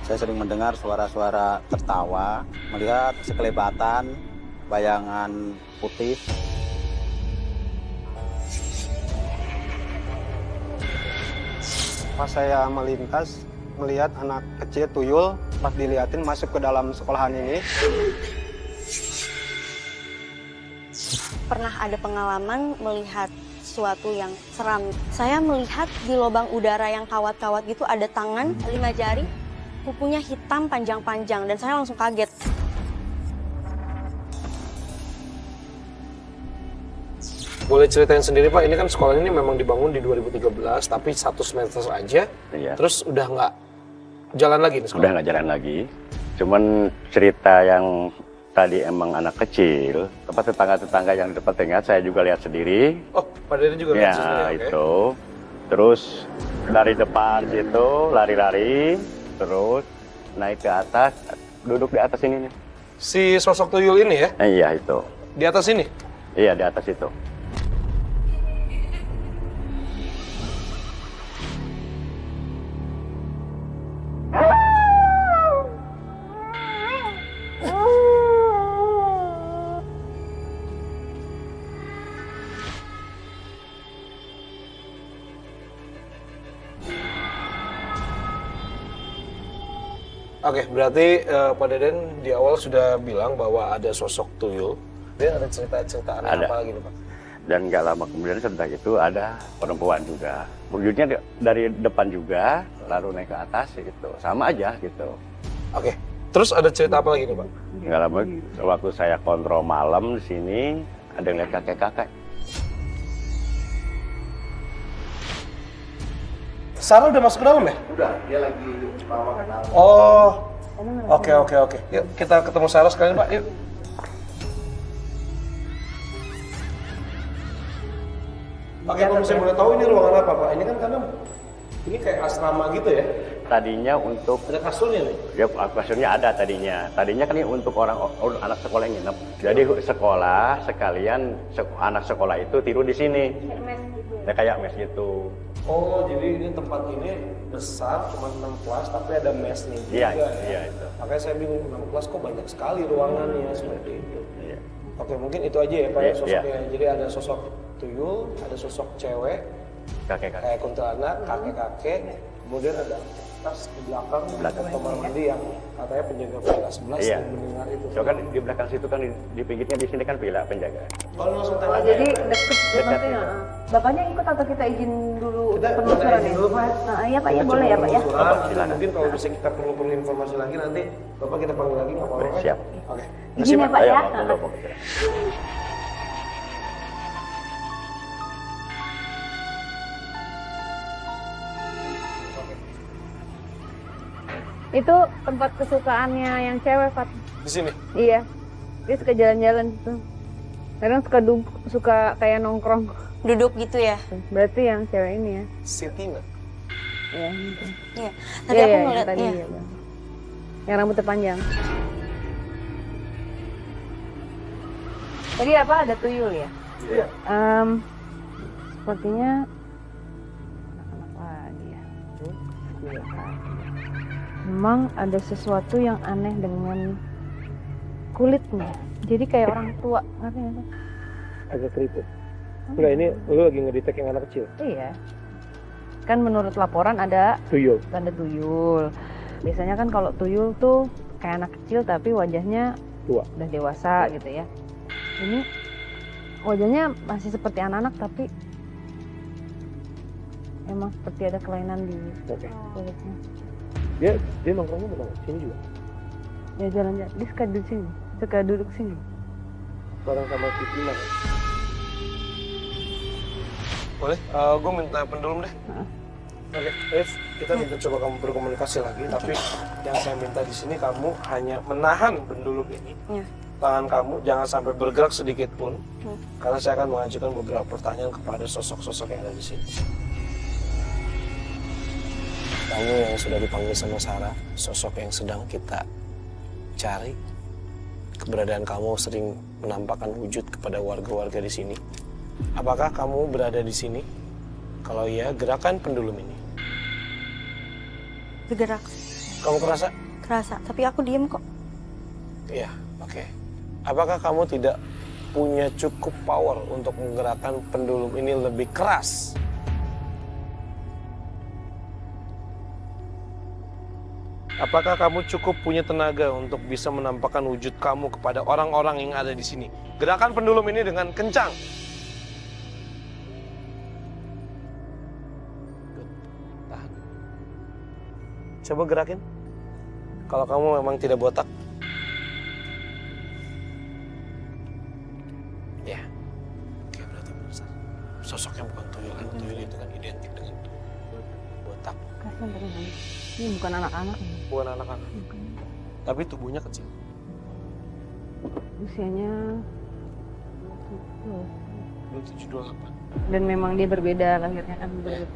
Saya sering mendengar suara-suara tertawa, melihat sekelebatan, bayangan putih. Pas saya melintas, melihat anak kecil tuyul, pas dilihatin masuk ke dalam sekolahan ini. Pernah ada pengalaman melihat sesuatu yang seram. Saya melihat di lubang udara yang kawat-kawat gitu ada tangan 5 jari, kukunya hitam panjang-panjang dan saya langsung kaget. Boleh ceritain sendiri Pak, ini kan sekolah ini memang dibangun di 2013, tapi 1 semester aja, terus udah nggak jalan lagi nih sekolah? Udah nggak jalan lagi, cuman cerita yang tadi emang anak kecil, tempat tetangga-tetangga yang di depan tengah saya juga lihat sendiri. Oh, Pak Dede juga lihat sendiri, ya, itu. Terus dari depan situ lari-lari, terus naik ke atas, duduk di atas ini nih. Si sosok tuyul ini ya? Iya itu. Di atas ini? Iya di atas itu. Oke, berarti Pak Deden di awal sudah bilang bahwa ada sosok tuyul. Dia ada cerita-cerita aneh apa lagi nih Pak? Dan nggak lama kemudian setelah itu ada perempuan juga. Wujudnya dari depan juga, lalu naik ke atas gitu. Sama aja gitu. Oke, terus ada cerita apa lagi nih Pak? Nggak lama waktu saya kontrol malam di sini, ada yang lihat kakek-kakek. Sarah udah masuk ke dalam ya? Udah, dia lagi bawa ke dalam. Oh, oke. Yuk kita ketemu Sarah sekalian Pak, yuk. Oke, kalau misalnya boleh tahu ini ruangan apa Pak? Ini kan karena ini kayak asrama gitu ya? Tadinya untuk Ada kasurnya nih? ya kasurnya ada tadinya. Tadinya kan ini untuk orang anak sekolah yang nginep. Jadi sekolah sekalian anak sekolah itu tidur di sini. Ya kayak mes gitu. Oh, jadi ini tempat ini besar, cuma 6 kelas, tapi ada mesnya juga. Iya, ya? iya itu. Makanya saya bingung, 6 kelas kok banyak sekali ruangannya seperti itu. Iya. Oke, mungkin itu aja ya Pak ya, Iya, sosoknya. iya. Jadi ada sosok tuyul, ada sosok cewek, Kakek-kakek. kayak kuntilanak, kakek-kakek. Kemudian ada tas di belakang kamar mandi yang katanya penjaga villa 11 Iya. yang mendengar itu. So kan di belakang situ kan di pinggirnya di sini kan villa penjaga. Oh, langsung Oh, tanya. jadi deket Dekat nanti. itu. Bapaknya ikut atau kita izin dulu Kita penelusuran izin ya? dulu, Pak. Nah, iya Pak ya, Kita boleh coba ya Pak ya. penelusuran, Bapak, silakan. Mungkin kalau bisa kita perlu informasi lagi nanti Bapak kita panggil lagi nggak apa-apa. Siap. Oke. Izin ya Pak Ayo, ya. monggo, monggo. Itu tempat kesukaannya yang cewek Pak. Di sini. Iya. Dia suka jalan-jalan gitu. Kadang suka kayak nongkrong. Duduk gitu ya? Berarti yang cewek ini ya. Sitina. Iya. Gitu. Iya. Tadi Iya, aku iya, ngeliat, yang tadi iya. ya, Bang. Yang rambutnya panjang. Tadi apa ada tuyul ya? Iya. Sepertinya apa dia? Memang ada sesuatu yang aneh dengan kulitnya. Jadi kayak orang tua, ngerti nggak sih? Agak keriput. Enggak, ini lu lagi ngedetect yang anak kecil. Iya. Kan menurut laporan ada Tuyul. tanda tuyul. Biasanya kan kalau tuyul tuh kayak anak kecil tapi wajahnya Tua. udah dewasa gitu ya. Ini wajahnya masih seperti anak-anak tapi emang seperti ada kelainan di Oke. kulitnya. Dia nongkrongnya bukan sini juga. Ya jalan-jalan, dia suka duduk sini, suka duduk sini. Bareng sama Sitina. Boleh? Gue minta pendulum deh. Oke, Rif, kita minta coba kamu berkomunikasi lagi, tapi yang saya minta di sini kamu hanya menahan pendulum ini. Iya. Tangan kamu jangan sampai bergerak sedikit pun, karena saya akan mengajukan beberapa pertanyaan kepada sosok-sosok yang ada di sini. Kamu yang sudah dipanggil sama Sarah, sosok yang sedang kita cari. Keberadaan kamu sering menampakkan wujud kepada warga-warga di sini. Apakah kamu berada di sini? Kalau iya, gerakan pendulum ini. Bergerak. Kamu kerasa? Kerasa, tapi aku diem kok. Iya, oke. Apakah kamu tidak punya cukup power untuk menggerakkan pendulum ini lebih keras? Apakah kamu cukup punya tenaga untuk bisa menampakkan wujud kamu kepada orang-orang yang ada di sini? Gerakan pendulum ini dengan kencang. Tahan. Coba gerakin. Kalau kamu memang tidak botak. Ya. Oke, berarti besar. Sosoknya bukan tuyul, kan? Tuyul itu kan identik dengan botak. Kasian tadi kan. Ini bukan anak-anak. Bukan anak-anak. Tapi tubuhnya kecil. Usianya Belum 728. dan memang dia berbeda lahirnya kan berbeda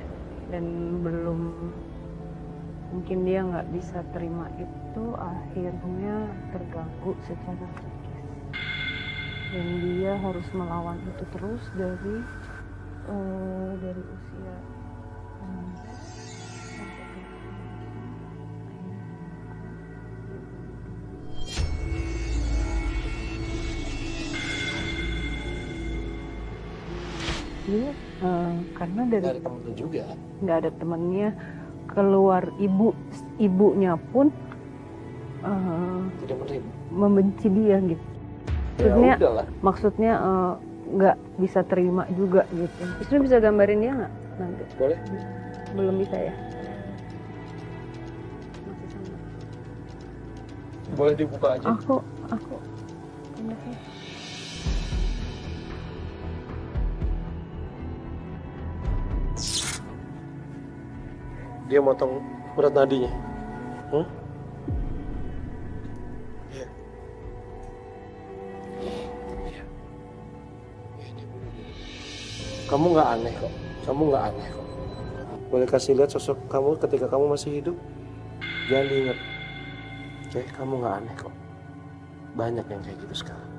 dan belum mungkin dia nggak bisa terima itu akhirnya terganggu secara psikis dan dia harus melawan itu terus dari usia dia karena Dari dari temennya juga. nggak ada temannya keluar ibunya pun Tidak menerima. membenci dia gitu. Ya Maksudnya udahlah. maksudnya nggak bisa terima juga gitu. Terus bisa gambarin dia nggak nanti? Boleh? Belum bisa ya? Masih sama. Boleh dibuka aja. Aku Dia motong urat nadinya. Iya. Iya. Iya, dia bunuh diri. Kamu nggak aneh kok. Kamu nggak aneh kok. Boleh kasih lihat sosok kamu ketika kamu masih hidup? Jangan diingat. Oke, kamu nggak aneh kok. Banyak yang kayak gitu sekarang.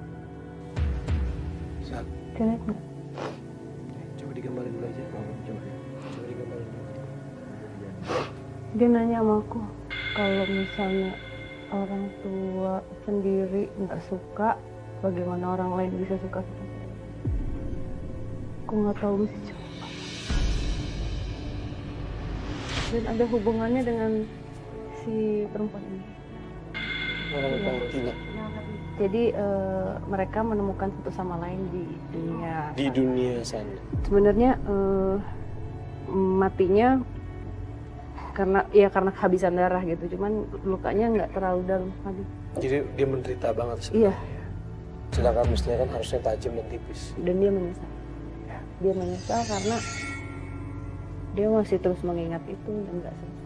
Saat. Keren nggak? Coba digambarin dulu aja. Coba digambarin dulu. Dia nanya sama aku kalau misalnya orang tua sendiri nggak suka, bagaimana orang lain bisa suka? Aku nggak tahu mesti coba. Dan ada hubungannya dengan si perempuan ini. Orang tidak. Jadi mereka menemukan satu sama lain di dunia. Di dunia sana. Sebenarnya matinya karena kehabisan darah gitu, cuman lukanya nggak terlalu dalam tadi. Jadi dia menderita banget sebenarnya. Iya. Sedangkan mestinya kan harusnya tajam dan tipis. Dan dia menyesal. Dia menyesal karena dia masih terus mengingat itu dan nggak selesai.